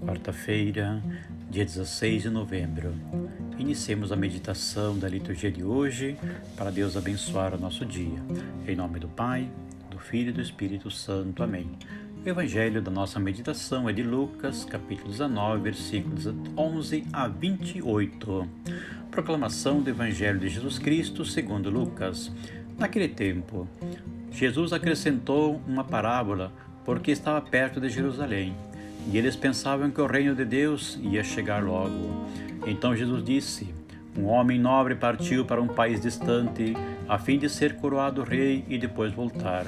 Quarta-feira, dia 16 de novembro. Iniciemos a meditação da liturgia de hoje para Deus abençoar o nosso dia. Em nome do Pai, do Filho e do Espírito Santo. Amém. O evangelho da nossa meditação é de Lucas, capítulo 19, versículos 11 a 28. Proclamação do evangelho de Jesus Cristo segundo Lucas. Naquele tempo, Jesus acrescentou uma parábola porque estava perto de Jerusalém. E eles pensavam que o reino de Deus ia chegar logo. Então Jesus disse: um homem nobre partiu para um país distante, a fim de ser coroado rei e depois voltar.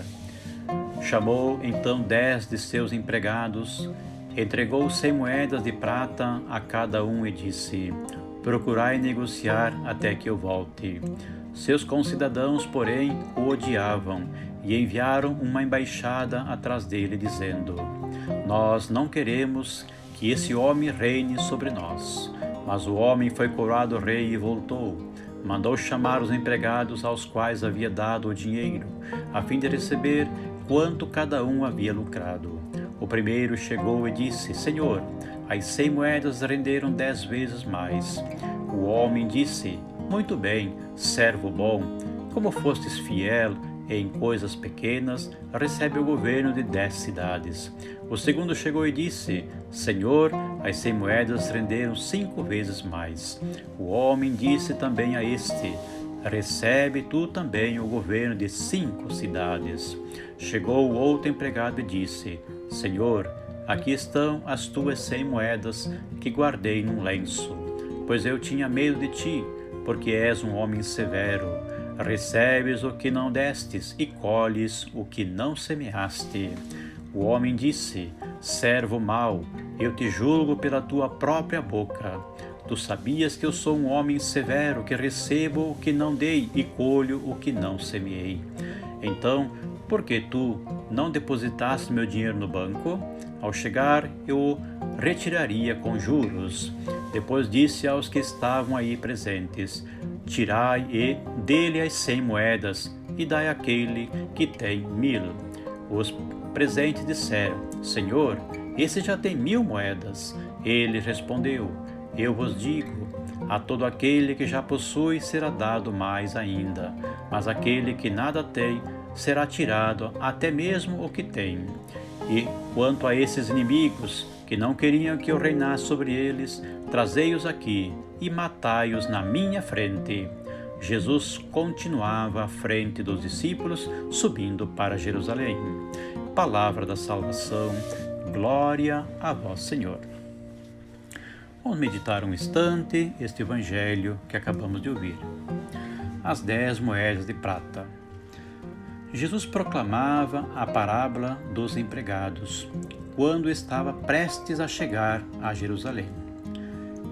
Chamou então 10 de seus empregados, entregou 100 moedas de prata a cada um e disse: procurai negociar até que eu volte. Seus concidadãos, porém, o odiavam e enviaram uma embaixada atrás dele, dizendo: nós não queremos que esse homem reine sobre nós. Mas o homem foi coroado rei e voltou. Mandou chamar os empregados aos quais havia dado o dinheiro, a fim de receber quanto cada um havia lucrado. O primeiro chegou e disse: Senhor, as 100 moedas renderam 10 vezes mais. O homem disse: muito bem, servo bom, como fostes fiel em coisas pequenas, recebe o governo de 10 cidades. O segundo chegou e disse: Senhor, as 100 moedas renderam 5 vezes mais. O homem disse também a este: recebe tu também o governo de 5 cidades. Chegou o outro empregado e disse: Senhor, aqui estão as tuas 100 moedas que guardei num lenço, pois eu tinha medo de ti, porque és um homem severo. Recebes o que não destes e colhes o que não semeaste. O homem disse: servo mau, eu te julgo pela tua própria boca. Tu sabias que eu sou um homem severo, que recebo o que não dei e colho o que não semeei. Então, por que tu não depositaste meu dinheiro no banco? Ao chegar, eu o retiraria com juros. Depois disse aos que estavam aí presentes: tirai e dê-lhe as 100 moedas e dai àquele que tem 1000. Os presentes disseram: Senhor, esse já tem 1000 moedas. Ele respondeu: eu vos digo, a todo aquele que já possui será dado mais ainda, mas aquele que nada tem será tirado até mesmo o que tem. E quanto a esses inimigos que não queriam que eu reinasse sobre eles, trazei-os aqui e matai-os na minha frente. Jesus continuava à frente dos discípulos, subindo para Jerusalém. Palavra da salvação, glória a vós, Senhor. Vamos meditar um instante este evangelho que acabamos de ouvir. As 10 moedas de prata. Jesus proclamava a parábola dos empregados quando estava prestes a chegar a Jerusalém.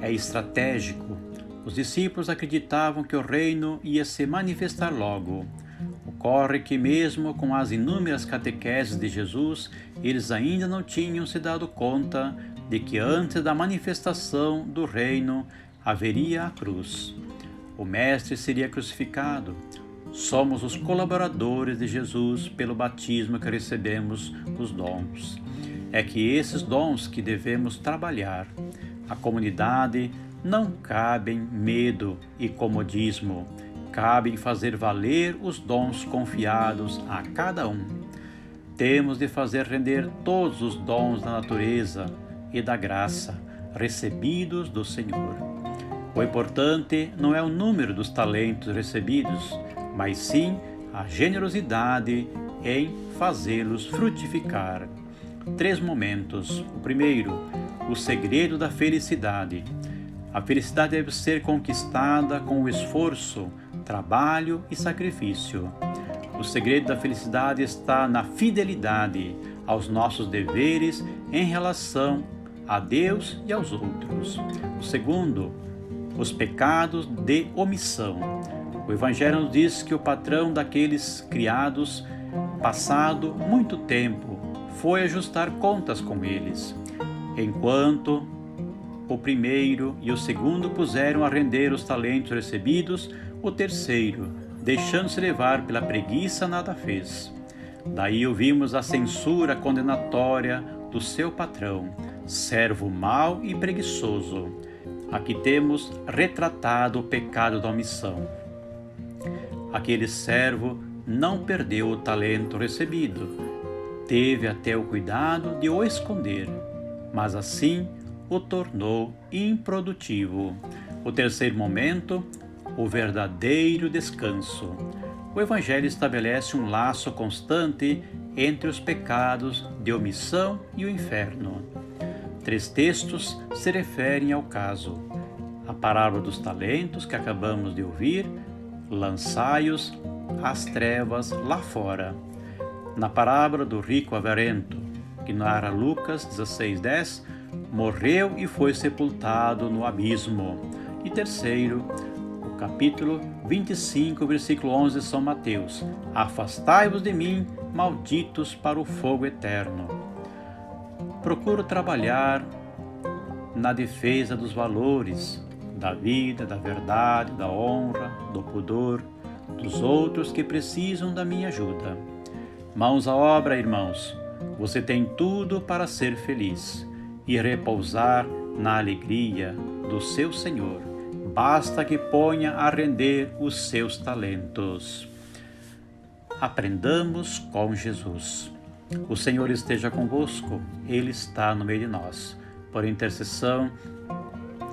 É estratégico. Os discípulos acreditavam que o reino ia se manifestar logo. Ocorre que mesmo com as inúmeras catequeses de Jesus, eles ainda não tinham se dado conta de que antes da manifestação do reino haveria a cruz. O Mestre seria crucificado. Somos os colaboradores de Jesus pelo batismo que recebemos os dons. É que esses dons que devemos trabalhar. A comunidade não cabem medo e comodismo, cabem fazer valer os dons confiados a cada um. Temos de fazer render todos os dons da natureza e da graça recebidos do Senhor. O importante não é o número dos talentos recebidos, mas sim a generosidade em fazê-los frutificar. 3 momentos. O primeiro, o segredo da felicidade. A felicidade deve ser conquistada com o esforço, trabalho e sacrifício. O segredo da felicidade está na fidelidade aos nossos deveres em relação a Deus e aos outros. O segundo, os pecados de omissão. O Evangelho nos diz que o patrão daqueles criados, passado muito tempo, foi ajustar contas com eles, enquanto o primeiro e o segundo puseram a render os talentos recebidos, o terceiro, deixando-se levar pela preguiça, nada fez. Daí ouvimos a censura condenatória do seu patrão. servo mau e preguiçoso. Aqui temos retratado o pecado da omissão. Aquele servo não perdeu o talento recebido, teve até o cuidado de o esconder, mas assim o tornou improdutivo. O terceiro momento, o verdadeiro descanso. O Evangelho estabelece um laço constante entre os pecados de omissão e o inferno. 3 textos se referem ao caso. A parábola dos talentos que acabamos de ouvir, lançai-os às trevas lá fora. Na parábola do rico avarento, que narra Lucas 16:10, morreu e foi sepultado no abismo. E terceiro, o capítulo 25, versículo 11 de São Mateus: afastai-vos de mim, malditos, para o fogo eterno. Procuro trabalhar na defesa dos valores, da vida, da verdade, da honra, do pudor, dos outros que precisam da minha ajuda. Mãos à obra, irmãos. Você tem tudo para ser feliz e repousar na alegria do seu Senhor. Basta que ponha a render os seus talentos. Aprendamos com Jesus. O Senhor esteja convosco, Ele está no meio de nós. Por intercessão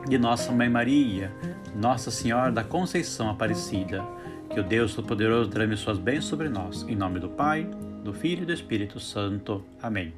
de nossa Mãe Maria, Nossa Senhora da Conceição Aparecida, que o Deus Todo-Poderoso derrame suas bênçãos sobre nós. Em nome do Pai, do Filho e do Espírito Santo. Amém.